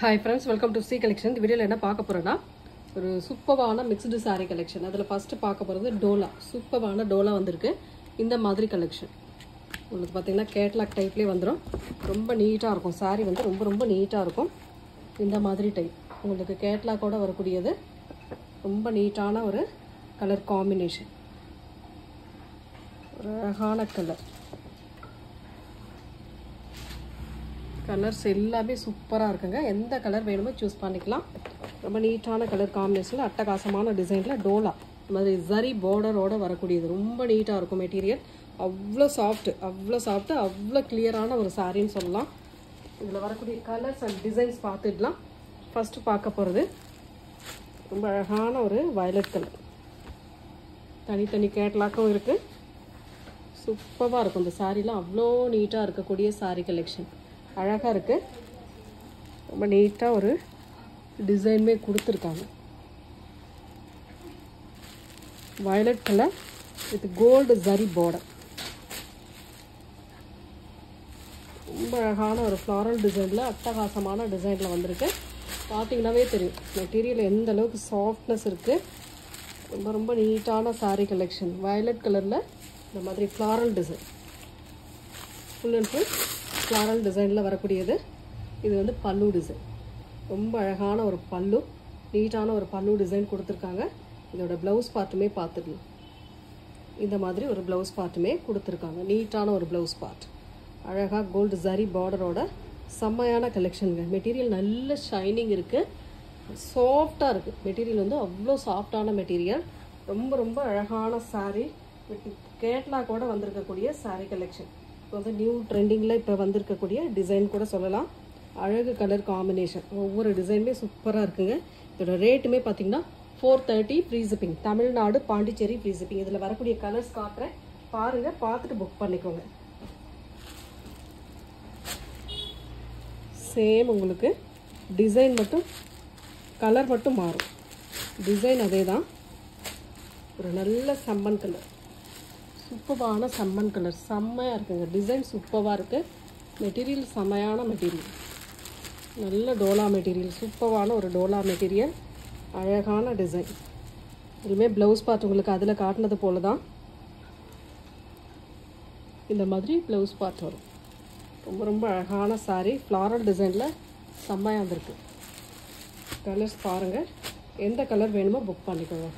Hi friends, welcome to C collection. The video என்ன பார்க்க போறேன்னா ஒரு சூப்பரான மிக்ஸ்டு saree collection. அதுல ஃபர்ஸ்ட் பார்க்க போறது டோலா. சூப்பரான டோலா வந்திருக்கு. இந்த மாதிரி collection. உங்களுக்கு பாத்தீங்கன்னா கேட்லாக் டைப்லயே வந்துரும். ரொம்ப நீட்டா இருக்கும். saree வந்து ரொம்ப நீட்டா இருக்கும். இந்த மாதிரி டைப். உங்களுக்கு கேட்லாக்கோட வரக்கூடியது. ரொம்ப நீட்டான ஒரு கலர் காம்பினேஷன். ஒரு அழகான கலர். கலர்ஸ் எல்லாமே சூப்பரா இருக்குங்க. எந்த கலர் வேணுமோ சூஸ் பண்ணிக்கலாம். ரொம்ப நீட்டான கலர் காம்பினேஷன்ல அட்டகாசமான டிசைன்ல டோலா மாதிரி ஜரி பார்டரோட வரக்கூடியது. ரொம்ப நீட்டா இருக்கும் மெட்டீரியல். அவ்வளோ சாஃப்ட் அவ்வளோ கிளியரான ஒரு சாரின்னு சொல்லலாம். இதில் வரக்கூடிய கலர்ஸ் அண்ட் டிசைன்ஸ் பார்த்துடலாம். ஃபர்ஸ்ட் பார்க்க போகிறது ரொம்ப அழகான ஒரு வயலட் கலர். தனித்தனி கேட்லாக்கும் இருக்குது. சூப்பராக இருக்கும். இந்த சாரீலாம் அவ்வளோ நீட்டாக இருக்கக்கூடிய சாரீ கலெக்ஷன். அழகாக இருக்குது. ரொம்ப நீட்டாக ஒரு டிசைனுமே கொடுத்துருக்காங்க. Violet colour with gold zari border. ரொம்ப அழகான ஒரு ஃப்ளாரல் டிசைனில் அட்டகாசமான டிசைனில் வந்திருக்கு. பார்த்தீங்கன்னாவே தெரியும் மெட்டீரியல் எந்த அளவுக்கு சாஃப்ட்னஸ் இருக்குது. ரொம்ப நீட்டான சாரீ கலெக்ஷன். வயலட் கலரில் இந்த மாதிரி floral design. Full and full floral டிசைனில் வரக்கூடியது. இது வந்து பல்லு டிசைன். ரொம்ப அழகான ஒரு பல்லு, நீட்டான ஒரு பல்லு டிசைன் கொடுத்துருக்காங்க. இதோட ப்ளவுஸ் பார்ட்டுமே பார்த்துக்கலாம். இந்த மாதிரி ஒரு ப்ளவுஸ் பார்ட்டுமே கொடுத்துருக்காங்க. நீட்டான ஒரு ப்ளவுஸ் பார்ட். அழகாக கோல்டு ஜரி பார்டரோட செம்மையான கலெக்ஷனுங்க. மெட்டீரியல் நல்ல ஷைனிங் இருக்குது. சாஃப்டாக இருக்குது. மெட்டீரியல் வந்து அவ்வளோ சாஃப்டான மெட்டீரியல். ரொம்ப அழகான சாரீ. கேட்லாக்கோட வந்திருக்கக்கூடிய சாரீ கலெக்ஷன். இப்போ வந்து நியூ ட்ரெண்டிங்கில் இப்போ வந்திருக்கக்கூடிய டிசைன் கூட சொல்லலாம். அழகு கலர் காம்பினேஷன். ஒவ்வொரு டிசைனுமே சூப்பராக இருக்குங்க. இதோட ரேட்டுமே பார்த்தீங்கன்னா 430 free shipping. Tamil Nadu Pondicherry free shipping. இதில் வரக்கூடிய கலர்ஸ் காட்டுறேன் பாருங்கள், பார்த்துட்டு புக் பண்ணிக்கோங்க. சேம் உங்களுக்கு டிசைன் மட்டும் கலர் மட்டும் மாறும். டிசைன் அதே தான். ஒரு நல்ல சம்மன் கலர். சூப்பரான சம்மன் கலர். செம்மையாக இருக்குங்க. டிசைன் சூப்பராக இருக்குது. மெட்டீரியல் செம்மையான மெட்டீரியல். நல்ல டோலா மெட்டீரியல். சூப்பரான ஒரு டோலா மெட்டீரியல். அழகான டிசைன். இதுவுமே ப்ளவுஸ் பார்ட் உங்களுக்கு அதில் காட்டினது போல தான் இந்த மாதிரி ப்ளவுஸ் பார்ட் வரும். ரொம்ப அழகான சாரீ. ஃப்ளாரல் டிசைனில் செம்மையாக வந்திருக்கு. கலர்ஸ் பாருங்கள். எந்த கலர் வேணுமோ புக் பண்ணிக்கோங்க.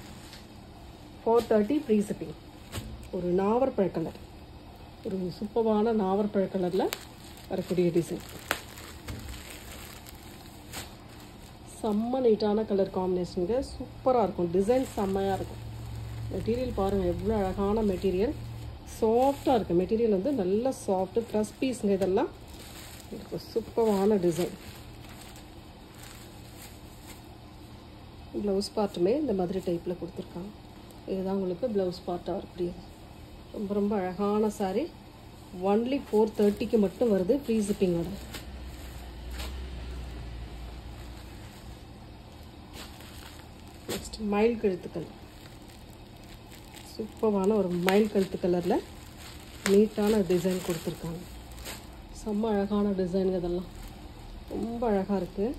430 ஃப்ரீ ஷிப்பிங். ஒரு நாவற்பழ கலர். ஒரு சூப்பரான நாவற்பழ கலரில் வரக்கூடிய டிசைன். செம்ம நீட்டான கலர் காம்பினேஷனுங்க. சூப்பராக இருக்கும். டிசைன் செம்மையாக இருக்கும். மெட்டீரியல் பாருங்கள் எவ்வளோ அழகான மெட்டீரியல். சாஃப்டாக இருக்குது. மெட்டீரியல் வந்து நல்ல சாஃப்ட்டு ப்ளஸ் பீஸுங்க. இதெல்லாம் சூப்பரான டிசைன். ப்ளவுஸ் பார்ட்டுமே இந்த மாதிரி டைப்பில் கொடுத்துருக்காங்க. இதுதான் உங்களுக்கு ப்ளவுஸ் பார்ட்டாக இருக்கக்கூடியது. ரொம்ப அழகான சாரீ. ஒன்லி 430க்கு மட்டும் வருது ஃப்ரீ ஷிப்பிங்கோட. நெக்ஸ்ட் மயில் கழுத்து கலர். சூப்பரான ஒரு மயில் கழுத்து கலரில் நீட்டான டிசைன் கொடுத்துருக்காங்க. செம்ம அழகான டிசைனுங்க. இதெல்லாம் ரொம்ப அழகாக இருக்குது.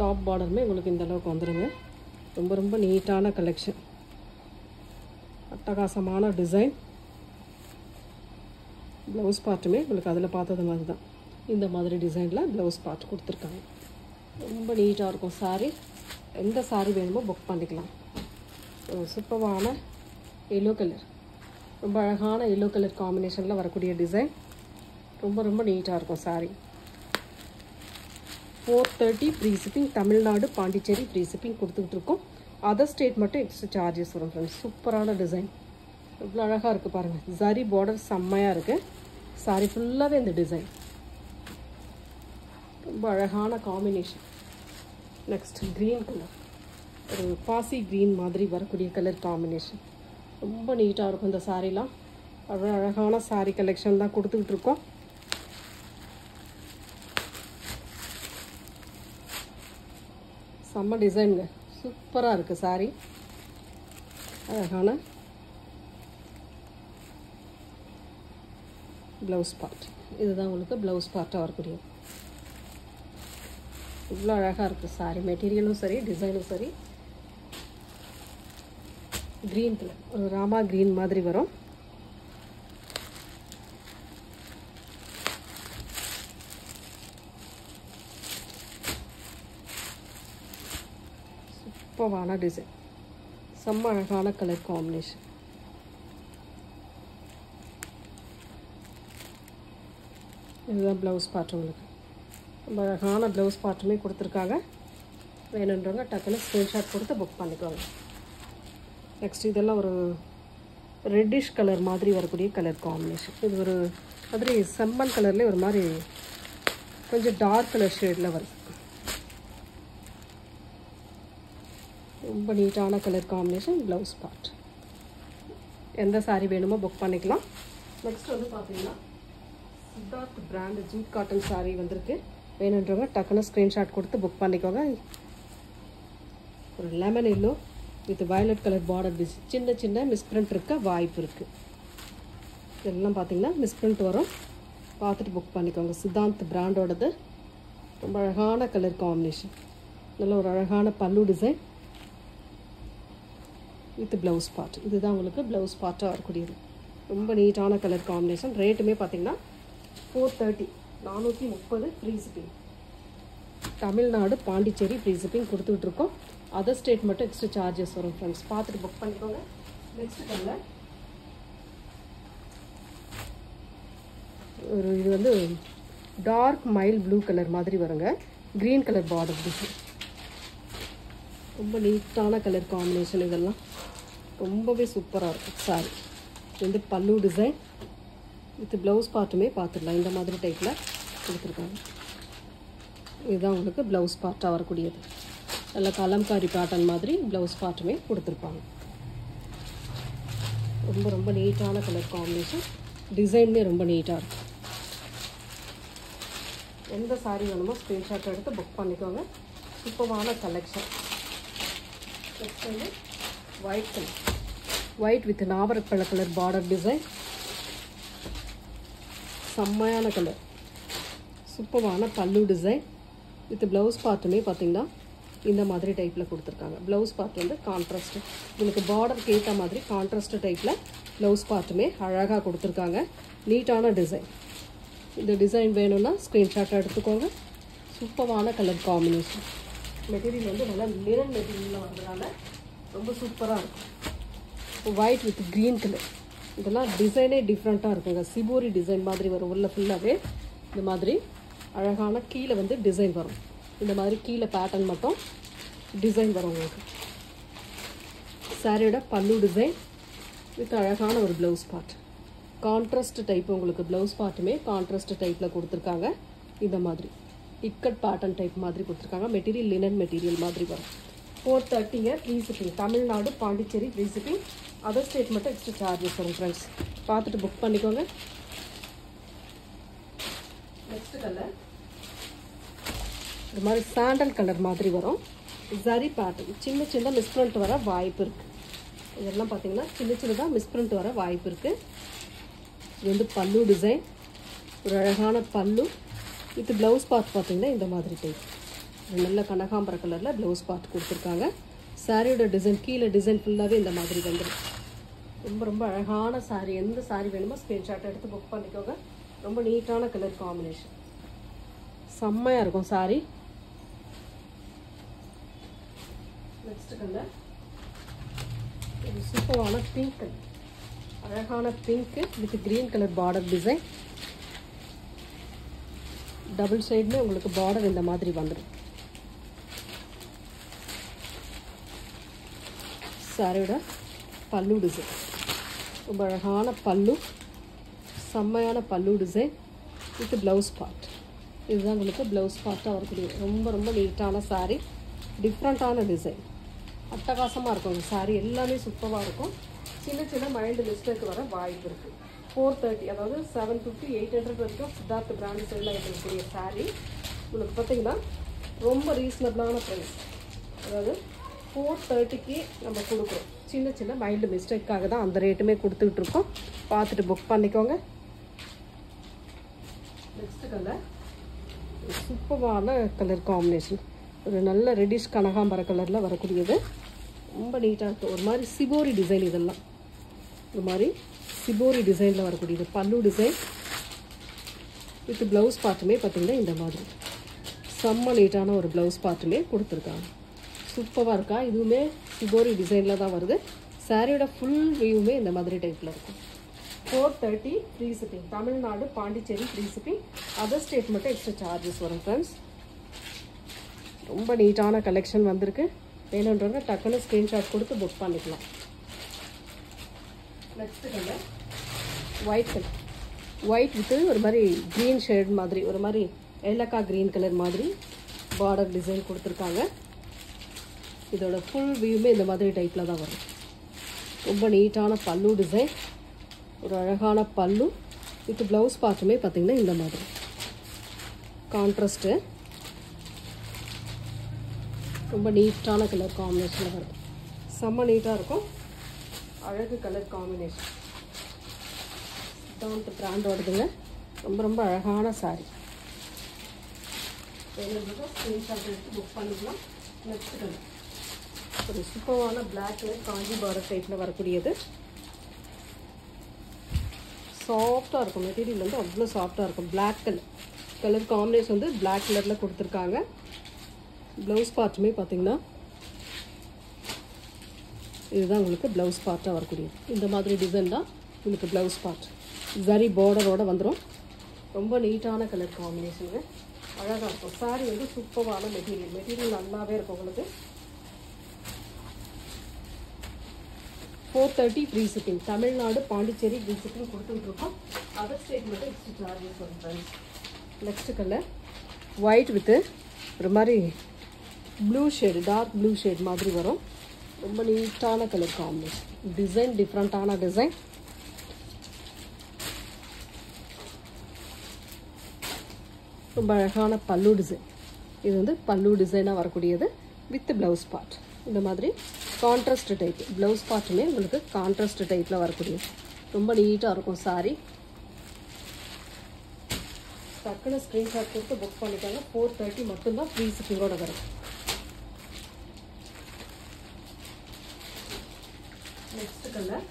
டாப் பார்டருமே உங்களுக்கு இந்த அளவுக்கு வந்துடுங்க. ரொம்ப நீட்டான கலெக்ஷன். அட்டகாசமான டிசைன். ப்ளவுஸ் பார்ட்டுமே உங்களுக்கு அதில் பார்த்தது மாதிரி தான். இந்த மாதிரி டிசைனில் ப்ளவுஸ் பார்ட் கொடுத்துருக்காங்க. ரொம்ப நீட்டாக இருக்கும் சாரீ. எந்த சாரீ வேணுமோ புக் பண்ணிக்கலாம். சூப்பரான எல்லோ கலர். ரொம்ப அழகான எல்லோ கலர் காம்பினேஷனில் வரக்கூடிய டிசைன். ரொம்ப நீட்டாக இருக்கும் sari. 430 free shipping. Tamil Nadu Pondicherry free shipping கொடுத்துக்கிட்டு இருக்கோம். அதர் ஸ்டேட் மட்டும் எக்ஸ்ட்ரா சார்ஜஸ் வரும் ஃப்ரெண்ட்ஸ். சூப்பரான டிசைன். எவ்வளோ அழகாக இருக்குது பாருங்கள். ஜரி பார்டர் செம்மையாக இருக்குது. சாரி ஃபுல்லாகவே இந்த டிசைன். ரொம்ப அழகான காம்பினேஷன். Next green colour. ஒரு பாசி க்ரீன் மாதிரி வரக்கூடிய கலர் காம்பினேஷன். ரொம்ப நீட்டாக இருக்கும் இந்த சாரீலாம். அவ்வளோ அழகான சாரீ கலெக்ஷன் தான் கொடுத்துக்கிட்டு இருக்கோம். செம்ம டிசைனுங்க. சூப்பராக இருக்குது சாரீ. அழகான ப்ளவுஸ் பார்ட். இதுதான் உங்களுக்கு ப்ளவுஸ் பார்ட்டாக வரக்கூடிய. இவ்வளோ அழகாக இருக்குது சாரி. மெட்டீரியலும் சரி, டிசைனும் சரி. க்ரீன் கலர், ஒரு ராமா க்ரீன் மாதிரி வரும். சூப்பரான டிசைன், செம்ம அழகான கலர் காம்பினேஷன். இதுதான் ப்ளவுஸ் பார்ட். உங்களுக்கு ரொம்ப அழகான ப்ளவுஸ் பார்ட்டுமே கொடுத்துருக்காங்க. வேணுன்றவங்க டக்குன்னு ஸ்க்ரீன்ஷாட் கொடுத்து புக் பண்ணிக்கோங்க. நெக்ஸ்ட் இதெல்லாம் ஒரு ரெட்டிஷ் கலர் மாதிரி வரக்கூடிய கலர் காம்பினேஷன். இது ஒரு மாதிரி செம்மன் கலர்லேயே ஒரு மாதிரி கொஞ்சம் டார்க் கலர் ஷேடில் வருது. ரொம்ப நீட்டான கலர் காம்பினேஷன். Blouse part. எந்த சாரீ வேணுமோ புக் பண்ணிக்கலாம். நெக்ஸ்ட் வந்து பார்த்தீங்கன்னா Siddharth brand Jude cotton sari வந்திருக்கு. வேணுன்றவங்க டக்குன்னு ஸ்க்ரீன்ஷாட் கொடுத்து புக் பண்ணிக்கோங்க. ஒரு lemon yellow with violet colour border design. சின்ன சின்ன மிஸ்பிரிண்ட் இருக்க வாய்ப்பு இருக்குது. இதெல்லாம் பார்த்தீங்கன்னா மிஸ்பிரிண்ட் வரும். பார்த்துட்டு புக் பண்ணிக்கோங்க. சித்தார்த் பிராண்டோடது. ரொம்ப அழகான கலர் காம்பினேஷன். நல்ல ஒரு அழகான பல்லு டிசைன் வித் ப்ளவுஸ் பார்ட். இதுதான் உங்களுக்கு ப்ளவுஸ் பார்ட்டாக வரக்கூடியது. ரொம்ப நீட்டான கலர் காம்பினேஷன். ரேட்டுமே பார்த்தீங்கன்னா 430, 430 free shipping. Tamil Nadu, Pondicherry free shipping கொடுத்துட்ருக்கோம். அதர் ஸ்டேட் மட்டும் எக்ஸ்ட்ரா சார்ஜஸ் வரும் ஃப்ரெண்ட்ஸ். பார்த்துட்டு புக் பண்ணிக்கோங்க. நெக்ஸ்ட் கலர் ஒரு இது வந்து டார்க் மைல் ப்ளூ கலர் மாதிரி வருங்க. Green colour border design. ரொம்ப நீட்டான கலர் காம்பினேஷன். இதெல்லாம் ரொம்பவே சூப்பராக இருக்கும் சாரி. இது வந்து பல்லு டிசைன் வித் ப்ளவுஸ் பார்ட்டுமே பார்த்துடலாம். இந்த மாதிரி டைப்பில் கொடுத்துருக்காங்க. இதுதான் உங்களுக்கு ப்ளவுஸ் பார்ட்டாக வரக்கூடியது. நல்ல கலம்காரி பேட்டர்ன் மாதிரி ப்ளவுஸ் பார்ட்டுமே கொடுத்துருப்பாங்க. ரொம்ப ரொம்ப நீட்டான கலர் காம்பினேஷன். டிசைனுமே ரொம்ப நீட்டாக இருக்கும். எந்த சாரீ வேணுமோ ஸ்க்ரீன்ஷாட் எடுத்து புக் பண்ணிக்கோங்க. சூப்பரான கலெக்ஷன். நெக்ஸ்ட் வந்து ஒயிட் கலர். ஒயிட் வித் நாவரப்பழ கலர் பார்டர் டிசைன். செம்மையான கலர். சூப்பரான பல்லு டிசைன் வித் ப்ளவுஸ் பார்ட்டுமே பார்த்தீங்கன்னா இந்த மாதிரி டைப்பில் கொடுத்துருக்காங்க. ப்ளவுஸ் பார்ட் வந்து கான்ட்ராஸ்ட். உங்களுக்கு பார்டருக்கு ஏற்ற மாதிரி கான்ட்ராஸ்ட் டைப்பில் ப்ளவுஸ் பார்ட்டுமே அழகாக கொடுத்துருக்காங்க. நீட்டான டிசைன். இந்த டிசைன் வேணும்னா ஸ்க்ரீன்ஷாட் எடுத்துக்கோங்க. சூப்பரான கலர் காம்பினேஷன். மெட்டீரியல் வந்து நல்லா லினன் மெட்டீரியலில் வந்ததுனால ரொம்ப சூப்பராக இருக்கும். White with green colour. இதெல்லாம் டிசைனே டிஃப்ரெண்ட்டாக இருக்குங்க. சிபோரி டிசைன் மாதிரி வரும். உள்ள ஃபுல்லாகவே இந்த மாதிரி அழகான கீழே வந்து டிசைன் வரும். இந்த மாதிரி கீழே பேட்டர்ன் மட்டும் டிசைன் வரும் உங்களுக்கு. சாரியோட பல்லு டிசைன் வித் அழகான ஒரு ப்ளவுஸ் பார்ட். Contrast type. உங்களுக்கு ப்ளவுஸ் பார்ட்டுமே கான்ட்ராஸ்ட் டைப்பில் கொடுத்துருக்காங்க. இந்த மாதிரி இக்கட் பேட்டர்ன் டைப் மாதிரி கொடுத்துருக்காங்க. மெட்டீரியல் லினன் மெட்டீரியல் மாதிரி வரும். 430 free shipping. Tamil Nadu, Pondicherry free shipping. Other state மட்டும் எக்ஸ்ட்ரா சார்ஜஸ் வரும் ஃப்ரெண்ட்ஸ். பார்த்துட்டு புக் பண்ணிக்கோங்க. நெக்ஸ்ட் கலர் இது மாதிரி சாண்டல் கலர் மாதிரி வரும். ஜரி பேட்டர்ன். சின்ன சின்ன மிஸ்பிரிண்ட் வர வாய்ப்பு இருக்குது. இதெல்லாம் பார்த்தீங்கன்னா சின்ன சின்னதாக மிஸ்பிரிண்ட் வர வாய்ப்பு இருக்குது. இது வந்து பல்லு டிசைன். ஒரு அழகான பல்லு வித் ப்ளவுஸ் பார்ட் பார்த்தீங்கன்னா இந்த மாதிரி டைப். நல்ல கனகாம்பர கலரில் ப்ளவுஸ் பார்ட் கொடுத்துருக்காங்க. சாரியோட டிசைன் கீழே டிசைன் ஃபுல்லாகவே இந்த மாதிரி வந்துடும். ரொம்ப ரொம்ப அழகான சாரீ. எந்த சாரீ வேணுமோ ஸ்க்ரீன்ஷாட் எடுத்து புக் பண்ணிக்கோங்க. ரொம்ப நீட்டான கலர் காம்பினேஷன். செம்மையாக இருக்கும் சாரீ. நெக்ஸ்ட் கலர் சூப்பரான பிங்க் கலர். அழகான pink with green colour border design. Double சைடுமே உங்களுக்கு பார்டர் இந்த மாதிரி வந்துடும். சாரியோட பல்லு டிசைன். ரொம்ப அழகான பல்லு. செம்மையான பல்லு டிசைன் வித் ப்ளவுஸ் பார்ட். இதுதான் உங்களுக்கு ப்ளவுஸ் பார்ட்டாக வரக்கூடிய ரொம்ப ரொம்ப நீட்டான சாரீ. டிஃப்ரெண்ட்டான டிசைன். அட்டகாசமாக இருக்கும் சாரீ. எல்லாமே சூப்பராக இருக்கும். சின்ன சின்ன மைல்டு மிஸ்டேக் வர வாய்ப்பு இருக்குது. 430, அதாவது 750, 800 வரைக்கும் சித்தார்த் பிராண்ட் சேல் ஆகிட்டு இருக்கக்கூடிய சாரீ உங்களுக்கு பார்த்தீங்கன்னா ரொம்ப ரீசனபிளான ப்ரைஸ். அதாவது 430க்கு நம்ம கொடுக்குறோம். சின்ன சின்ன மைல்டு மிஸ்டேக்காக தான் அந்த ரேட்டுமே கொடுத்துக்கிட்டு இருக்கோம். பார்த்துட்டு புக் பண்ணிக்கோங்க. நெக்ஸ்ட் கலர் சூப்பரான கலர் காம்பினேஷன். ஒரு நல்ல ரெட்டிஷ் கனகாம்பர கலரில் வரக்கூடியது. ரொம்ப நீட்டாக இருக்கும். ஒரு மாதிரி சிபோரி டிசைன். இதெல்லாம் ஒரு மாதிரி சிபோரி டிசைனில் வரக்கூடியது. பல்லு டிசைன் வித் ப்ளவுஸ் பார்ட்டுமே பார்த்திங்கன்னா இந்த மாதிரி செம்ம நீட்டான ஒரு ப்ளவுஸ் பார்ட்டுமே கொடுத்துருக்காங்க. சூப்பராக இருக்கா. இதுவுமே சிபோரி டிசைனில் தான் வருது. சாரியோட ஃபுல் வியூவுமே இந்த மாதிரி டைப்பில் இருக்கும். 430 free shipping. Tamil Nadu Pondicherry free shipping. Other state மட்டும் எக்ஸ்ட்ரா சார்ஜஸ் வரும் ஃப்ரெண்ட்ஸ். ரொம்ப நீட்டான கலெக்ஷன் வந்திருக்கு. வேணுன்றவங்க டக்குன்னு ஸ்க்ரீன்ஷாட் கொடுத்து புக் பண்ணிக்கலாம். Next colour white colour. White with ஒரு மாதிரி க்ரீன் ஷேட் மாதிரி, ஒரு மாதிரி ஏலக்காய் க்ரீன் கலர் மாதிரி பார்டர் டிசைன் கொடுத்துருக்காங்க. இதோட ஃபுல் வியூமே இந்த மாதிரி டைப்பில் தான் வரும். ரொம்ப நீட்டான பல்லு டிசைன். ஒரு அழகான பல்லு வித் ப்ளவுஸ் பார்ட்டுமே பார்த்திங்கன்னா இந்த மாதிரி கான்ட்ராஸ்ட்டு. ரொம்ப நீட்டான கலர் காம்பினேஷனில் வரும். செம்ம நீட்டாக இருக்கும். அழகு கலர் காம்பினேஷன். டவுன் பிராண்டோடதுங்க. ரொம்ப ரொம்ப அழகான சாரி. ஸ்க்ரீன்ஷாட் எடுத்து புக் பண்ணிக்கலாம். நெக்ஸ்ட் கலர் ஒரு சூப்பரான பிளாக் கலர் காஞ்சி பார்டர் டைப்பில் வரக்கூடியது. சாஃப்டாக இருக்கும். மெட்டீரியல் வந்து அவ்வளோ சாஃப்டாக இருக்கும். பிளாக் கலர் காம்பினேஷன் வந்து பிளாக் கலரில் கொடுத்துருக்காங்க. ப்ளவுஸ் பார்ட்டுமே பார்த்திங்கன்னா இதுதான் உங்களுக்கு ப்ளவுஸ் பார்ட்டாக வரக்கூடியது. இந்த மாதிரி டிசைன் தான் உங்களுக்கு ப்ளவுஸ் பார்ட். ஜரி பார்டரோடு வந்துடும். ரொம்ப நீட்டான கலர் காம்பினேஷனுங்க. அழகாக இருக்கும். சாரி வந்து சூப்பரான மெட்டீரியல் நல்லாவே இருக்கும் உங்களுக்கு. 430 free shipping. Tamil Nadu Pondicherry free shipping கொடுத்துட்ருக்கோம். அதர் ஸ்டேட் மட்டும் எக்ஸ்ட்ரா சார்ஜஸ் வரும் friends. Next colour white with ஒரு மாதிரி blue shade, dark blue shade மாதிரி வரும். ரொம்ப நீட்டான கலர் காம்பினேஷன். டிசைன் டிஃப்ரெண்ட்டான டிசைன். ரொம்ப அழகான பல்லு டிசைன். இது வந்து பல்லு டிசைனாக வரக்கூடியது வித் ப்ளவுஸ் பார்ட். இந்த மாதிரி கான்ட்ராஸ்ட் டைப் ப்ளவுஸ் பார்ட்டுமே உங்களுக்கு கான்ட்ராஸ்ட் டைப்பில் வரக்கூடியது. ரொம்ப நீட்டாக இருக்கும் சாரி. டக்குன்னு ஸ்க்ரீன்ஷாட் கொடுத்து புக் பண்ணிட்டாங்க. 430 மட்டும்தான் ஃப்ரீ ஷிப்பிங்கோட வரும். நெக்ஸ்ட் கலர்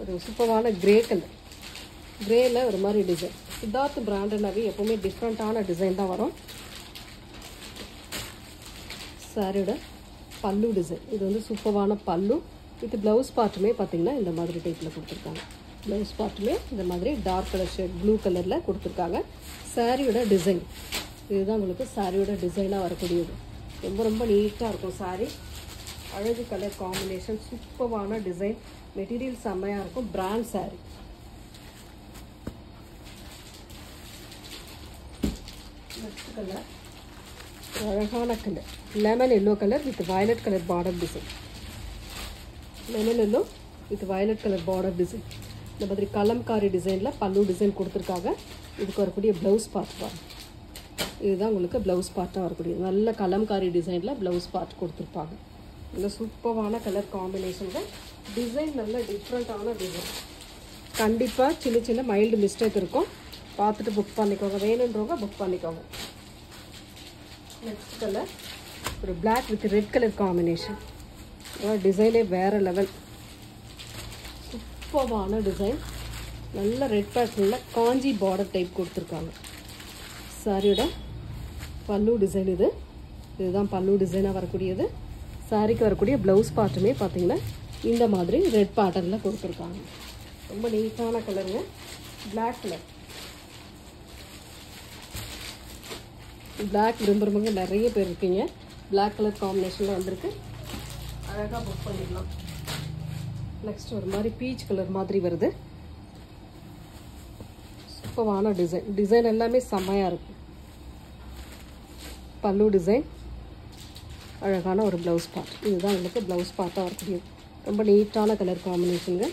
ஒரு சூப்பரான கிரே கலர். கிரேல ஒரு மாதிரி டிசைன். சித்தார்த் பிராண்டனாவே எப்பவுமே டிஃப்ரெண்ட்டான டிசைன் தான் வரும். சாரியோட பல்லு டிசைன். இது வந்து சூப்பரான பல்லு வித் ப்ளவுஸ் பார்ட்டுமே பார்த்திங்கன்னா இந்த மாதிரி டைப்பில் கொடுத்துருக்காங்க. ப்ளவுஸ் பார்ட்டுமே இந்த மாதிரி டார்க் கலர் ஷேட் ப்ளூ கலரில் கொடுத்துருக்காங்க. சாரியோட டிசைன் இதுதான் உங்களுக்கு சாரியோட டிசைனாக வரக்கூடியது. ரொம்ப ரொம்ப நீட்டாக இருக்கும் சாரி. அழகு கலர் காம்பினேஷன். சூப்பரான டிசைன். மெட்டீரியல் செம்மையாக இருக்கும். Brand sorry. நெக்ஸ்ட் கலர் அழகான colour lemon yellow colour with violet colour border design. Lemon yellow with violet colour border design. இந்த மாதிரி கலம்காரி டிசைனில் பல்லு டிசைன் கொடுத்துருக்காங்க. இதுக்கு வரக்கூடிய ப்ளவுஸ் பார்ட் பாருங்க. இதுதான் உங்களுக்கு ப்ளவுஸ் பார்ட்டாக வரக்கூடியது. நல்ல கலம்காரி டிசைனில் ப்ளவுஸ் பார்ட் கொடுத்துருப்பாங்க. நல்ல சூப்பரான கலர் காம்பினேஷன்கள். டிசைன் நல்ல டிஃப்ரெண்ட்டான டிசைன். கண்டிப்பாக சின்ன சின்ன மைல்டு மிஸ்டேக் இருக்கும். பார்த்துட்டு புக் பண்ணிக்கோங்க. வேணுன்றவங்க புக் பண்ணிக்கோங்க. நெக்ஸ்ட் கலர் ஒரு black with red colour combination. டிசைனே வேறு லெவல். சூப்பரான டிசைன். நல்ல ரெட் பேட்டர்னில் காஞ்சி பார்டர் டைப் கொடுத்துருக்காங்க. சாரியோட பல்லு டிசைன் இதுதான் பல்லு டிசைனாக வரக்கூடியது. சாரிக்கு வரக்கூடிய ப்ளவுஸ் பார்ட்டுமே பார்த்தீங்கன்னா இந்த மாதிரி ரெட் பேட்டர்னில் கொடுத்துருக்காங்க. ரொம்ப நீட்டான கலருங்க. Black colour. பிளாக் விரும்புகிறவங்க நிறைய பேர் இருக்கீங்க. பிளாக் கலர் காம்பினேஷனில் வந்திருக்கு. அழகாக புக் பண்ணிடலாம். நெக்ஸ்ட் ஒரு மாதிரி பீச் கலர் மாதிரி வருது. சூப்பரான டிசைன் எல்லாமே செம்மையாக இருக்கும். பல்லு டிசைன். அழகான ஒரு ப்ளவுஸ் பார்ட். இதுதான் உங்களுக்கு ப்ளவுஸ் பார்ட்டாக வரக்கூடியது. ரொம்ப நீட்டான கலர் காம்பினேஷனுங்க.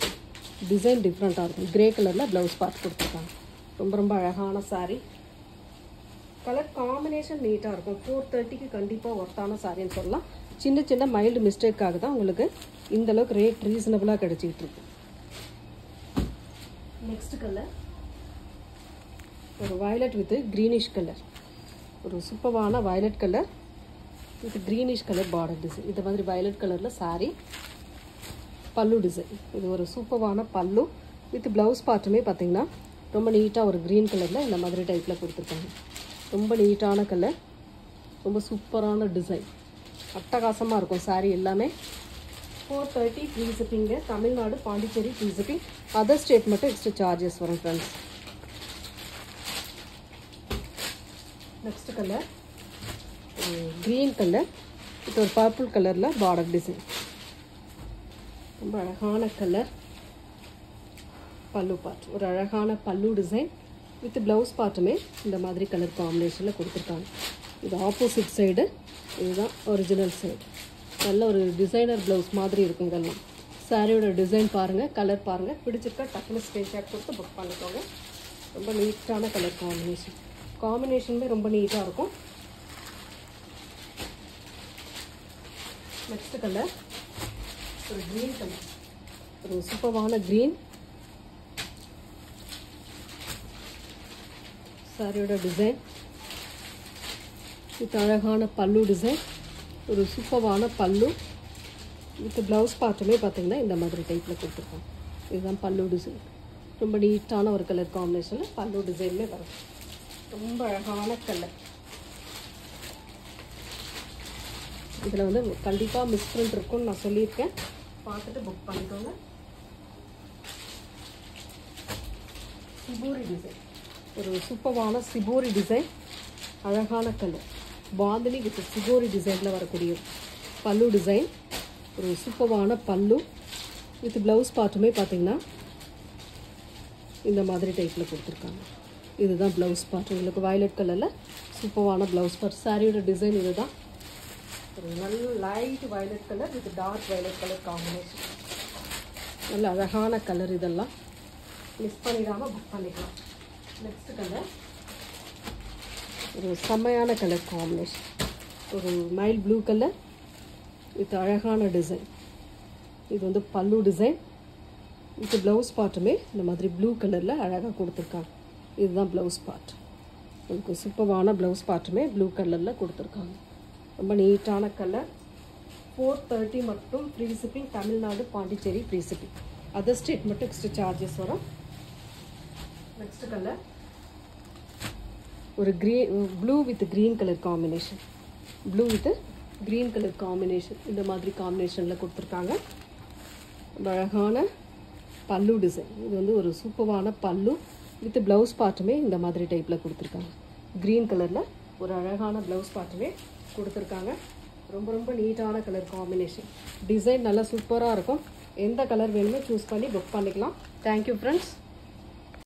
டிசைன் டிஃப்ரெண்ட்டாக இருக்கும். கிரே கலரில் ப்ளவுஸ் பார்ட் கொடுத்துருக்காங்க. ரொம்ப ரொம்ப அழகான சாரீ. கலர் காம்பினேஷன் நீட்டாக இருக்கும். 430க்கு கண்டிப்பாக ஒர்த்தான சாரின்னு சொல்லலாம். சின்ன சின்ன மைல்டு மிஸ்டேக்காக தான் உங்களுக்கு இந்தளவுக்கு ரேட் ரீசனபுளாக கிடச்சிக்கிட்டு இருக்கு. நெக்ஸ்ட் கலர் ஒரு வயலட் வித் க்ரீனிஷ் கலர், ஒரு சூப்பரான violet colour with greenish colour border design. இந்த மாதிரி வயலட் கலரில் சாரீ. பல்லு டிசைன். இது ஒரு சூப்பரான பல்லு வித் ப்ளவுஸ் பார்ட்டுமே பார்த்தீங்கன்னா ரொம்ப நீட்டாக ஒரு க்ரீன் கலரில் இந்த மாதிரி டைப்பில் கொடுத்துருக்காங்க. ரொம்ப நீட்டான கலர், ரொம்ப சூப்பரான டிசைன், அட்டகாசமாக இருக்கும் சாரீ எல்லாமே. 430 free shipping. Tamil Nadu, Pondicherry free shipping. Other state மட்டும் எக்ஸ்ட்ரா சார்ஜஸ் வரும் friends. Next colour green colour இது ஒரு பர்பிள் கலரில் பார்டர் டிசைன். ரொம்ப அழகான கலர். பல்லு பார்ட் ஒரு அழகான பல்லு டிசைன் வித் ப்ளவுஸ் பார்ட்டுமே இந்த மாதிரி கலர் காம்பினேஷனில் கொடுத்துருக்காங்க. இது ஆப்போசிட் சைடு, இதுதான் ஒரிஜினல் சைடு. நல்ல ஒரு டிசைனர் ப்ளவுஸ் மாதிரி இருக்கும். இதெல்லாம் சாரியோட டிசைன் பாருங்கள், கலர் பாருங்கள். பிடிச்சிருக்கா டக்குனு ஸ்க்ரீன்ஷாட் கொடுத்து புக் பண்ணிக்கோங்க. ரொம்ப நீட்டான கலர் காம்பினேஷன். காம்பினேஷனுமே ரொம்ப நீட்டாக இருக்கும். நெக்ஸ்ட் கலர் ஒரு க்ரீன் கலர், ஒரு சூப்பரான க்ரீன். சாரியோட டிசைன் வித் அழகான பல்லு டிசைன், ஒரு சூப்பரான பல்லு வித் ப்ளவுஸ் பார்ட்டுமே பார்த்தீங்கன்னா இந்த மாதிரி டைப்பில் கொடுத்துருக்கோம். இதுதான் பல்லு டிசைன். ரொம்ப நீட்டான ஒரு கலர் காம்பினேஷனில் பல்லு டிசைனுமே வரும். ரொம்ப அழகான கலர். இதில் வந்து கண்டிப்பாக மிஸ்பிரிண்ட் இருக்கும்னு நான் சொல்லியிருக்கேன். பார்த்துட்டு புக் பண்ணிக்கோங்க. சிபோரி டிசைன், ஒரு சூப்பரான சிபோரி டிசைன், அழகான கலர். பாந்தினி வித் சிபோரி டிசைனில் வரக்கூடிய பல்லு டிசைன், ஒரு சூப்பரான பல்லு வித் ப்ளவுஸ் பார்ட்டுமே பார்த்தீங்கன்னா இந்த மாதிரி டைப்பில் கொடுத்துருக்காங்க. இதுதான் ப்ளவுஸ் பார்ட். உங்களுக்கு வயலட் கலரில் சூப்பரான ப்ளவுஸ் பார்ட். சாரியோட டிசைன் இதுதான். ஒரு நல்ல light violet colour with dark violet colour combination. நல்ல அழகான கலர். இதெல்லாம் மிஸ் பண்ணிடாமல் புக் பண்ணிக்கலாம். நெக்ஸ்ட் கலர் ஒரு செம்மையான கலர் காம்பினேஷன். ஒரு மைல் ப்ளூ கலர் வித் அழகான டிசைன். இது வந்து பல்லு டிசைன் வித் ப்ளவுஸ் பார்ட்டுமே இந்த மாதிரி ப்ளூ கலரில் அழகாக கொடுத்துருக்காங்க. இதுதான் ப்ளவுஸ் பார்ட். உங்களுக்கு சூப்பரான ப்ளவுஸ் பார்ட்டுமே ப்ளூ கலரில் கொடுத்துருக்காங்க. ரொம்ப நீட்டான கலர். 430 மட்டும் free shipping. Tamil Nadu, Pondicherry free shipping. Other state மட்டும் எக்ஸ்ட்ரா சார்ஜஸ் வரும். நெக்ஸ்ட் கலர் ஒரு blue with green colour combination. Blue with green colour combination இந்த மாதிரி காம்பினேஷனில் கொடுத்துருக்காங்க. அழகான பல்லு டிசைன். இது வந்து ஒரு சூப்பரான பல்லு வித் ப்ளவுஸ் பார்ட்டுமே இந்த மாதிரி டைப்பில் கொடுத்துருக்காங்க. க்ரீன் கலரில் ஒரு அழகான ப்ளவுஸ் பார்ட்டுமே கொடுத்துருக்காங்க. ரொம்ப ரொம்ப நீட்டான கலர் காம்பினேஷன். டிசைன் நல்லா சூப்பராக இருக்கும். எந்த கலர் வேணுமோ சூஸ் பண்ணி புக் பண்ணிக்கலாம். Thank you friends.